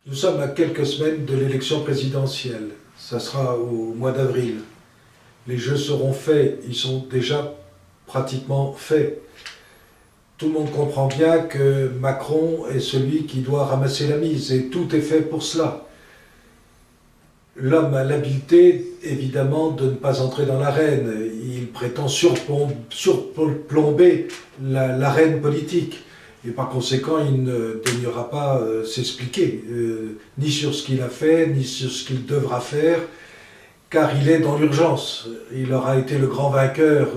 Nous sommes à quelques semaines de l'élection présidentielle. Ça sera au mois d'avril. Les jeux seront faits, ils sont déjà pratiquement faits. Tout le monde comprend bien que Macron est celui qui doit ramasser la mise, et tout est fait pour cela. L'homme a l'habileté, évidemment, de ne pas entrer dans l'arène. Il prétend surplomber l'arène politique. Et par conséquent, il ne daignera pas s'expliquer, ni sur ce qu'il a fait, ni sur ce qu'il devra faire, car il est dans l'urgence. Il aura été le grand vainqueur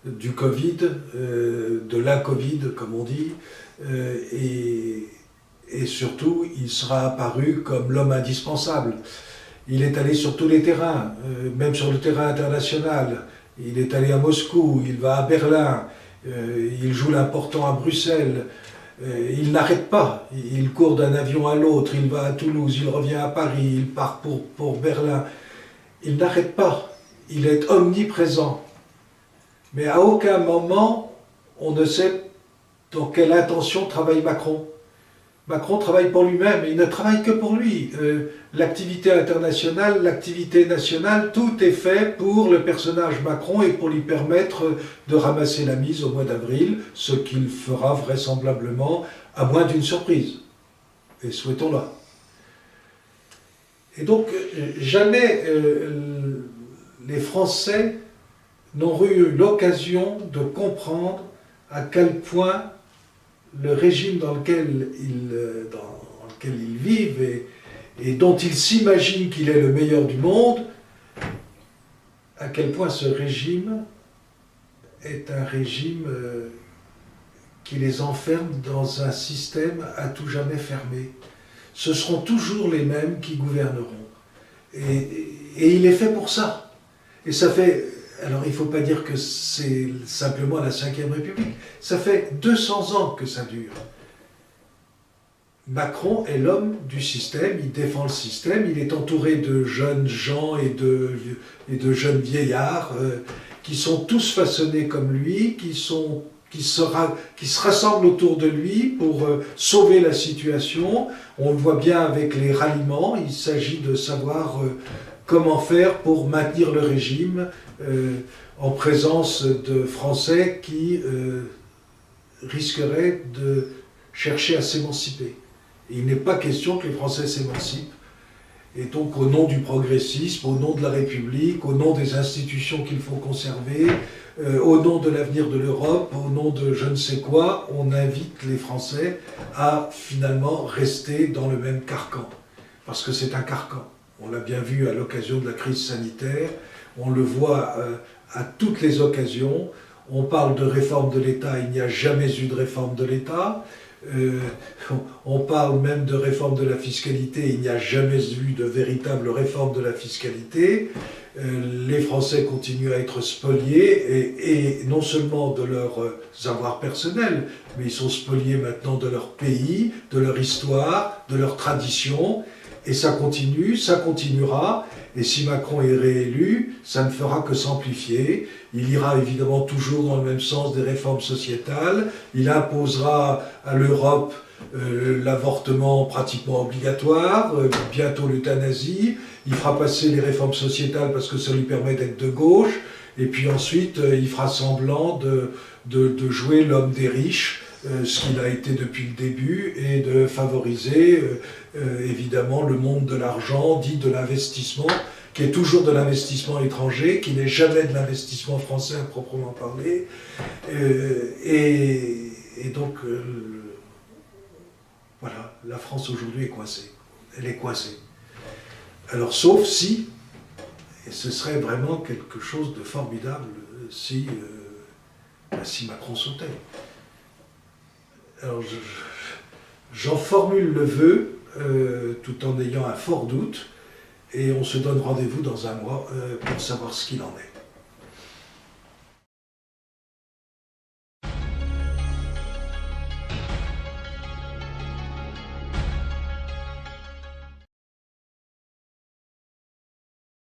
du Covid, de la Covid, comme on dit, et surtout, il sera apparu comme l'homme indispensable. Il est allé sur tous les terrains, même sur le terrain international. Il est allé à Moscou, il va à Berlin, il joue l'important à Bruxelles. Il n'arrête pas, il court d'un avion à l'autre, il va à Toulouse, il revient à Paris, il part pour Berlin. Il n'arrête pas, il est omniprésent. Mais à aucun moment, on ne sait dans quelle intention travaille Macron. Macron travaille pour lui-même, et il ne travaille que pour lui. L'activité internationale, l'activité nationale, tout est fait pour le personnage Macron et pour lui permettre de ramasser la mise au mois d'avril, ce qu'il fera vraisemblablement, à moins d'une surprise. Et souhaitons-la. Et donc, jamais les Français n'ont eu l'occasion de comprendre à quel point le régime dans lequel ils vivent et dont ils s'imaginent qu'il est le meilleur du monde, à quel point ce régime est un régime qui les enferme dans un système à tout jamais fermé. Ce seront toujours les mêmes qui gouverneront. Et il est fait pour ça. Et ça fait... Alors il ne faut pas dire que c'est simplement la Ve République. Ça fait 200 ans que ça dure. Macron est l'homme du système, il défend le système, il est entouré de jeunes gens et de jeunes vieillards qui sont tous façonnés comme lui, qui se rassemblent autour de lui pour sauver la situation. On le voit bien avec les ralliements, il s'agit de savoir comment faire pour maintenir le régime en présence de Français qui risqueraient de chercher à s'émanciper. Il n'est pas question que les Français s'émancipent. Et donc, au nom du progressisme, au nom de la République, au nom des institutions qu'il faut conserver, au nom de l'avenir de l'Europe, au nom de je ne sais quoi, on invite les Français à finalement rester dans le même carcan. Parce que c'est un carcan. On l'a bien vu à l'occasion de la crise sanitaire, on le voit à toutes les occasions. On parle de réforme de l'État, il n'y a jamais eu de réforme de l'État. On parle même de réforme de la fiscalité, il n'y a jamais eu de véritable réforme de la fiscalité. Les Français continuent à être spoliés, et non seulement de leurs avoirs personnels, mais ils sont spoliés maintenant de leur pays, de leur histoire, de leur tradition. Et ça continue, ça continuera, et si Macron est réélu, ça ne fera que s'amplifier. Il ira évidemment toujours dans le même sens des réformes sociétales, il imposera à l'Europe l'avortement pratiquement obligatoire, bientôt l'euthanasie, il fera passer les réformes sociétales parce que ça lui permet d'être de gauche, et puis ensuite il fera semblant de jouer l'homme des riches, ce qu'il a été depuis le début, et de favoriser évidemment le monde de l'argent, dit de l'investissement, qui est toujours de l'investissement étranger, qui n'est jamais de l'investissement français à proprement parler. Et donc, voilà, la France aujourd'hui est coincée. Elle est coincée. Alors, sauf si, et ce serait vraiment quelque chose de formidable si Macron sautait. Alors, j'en formule le vœu, tout en ayant un fort doute, et on se donne rendez-vous dans un mois pour savoir ce qu'il en est.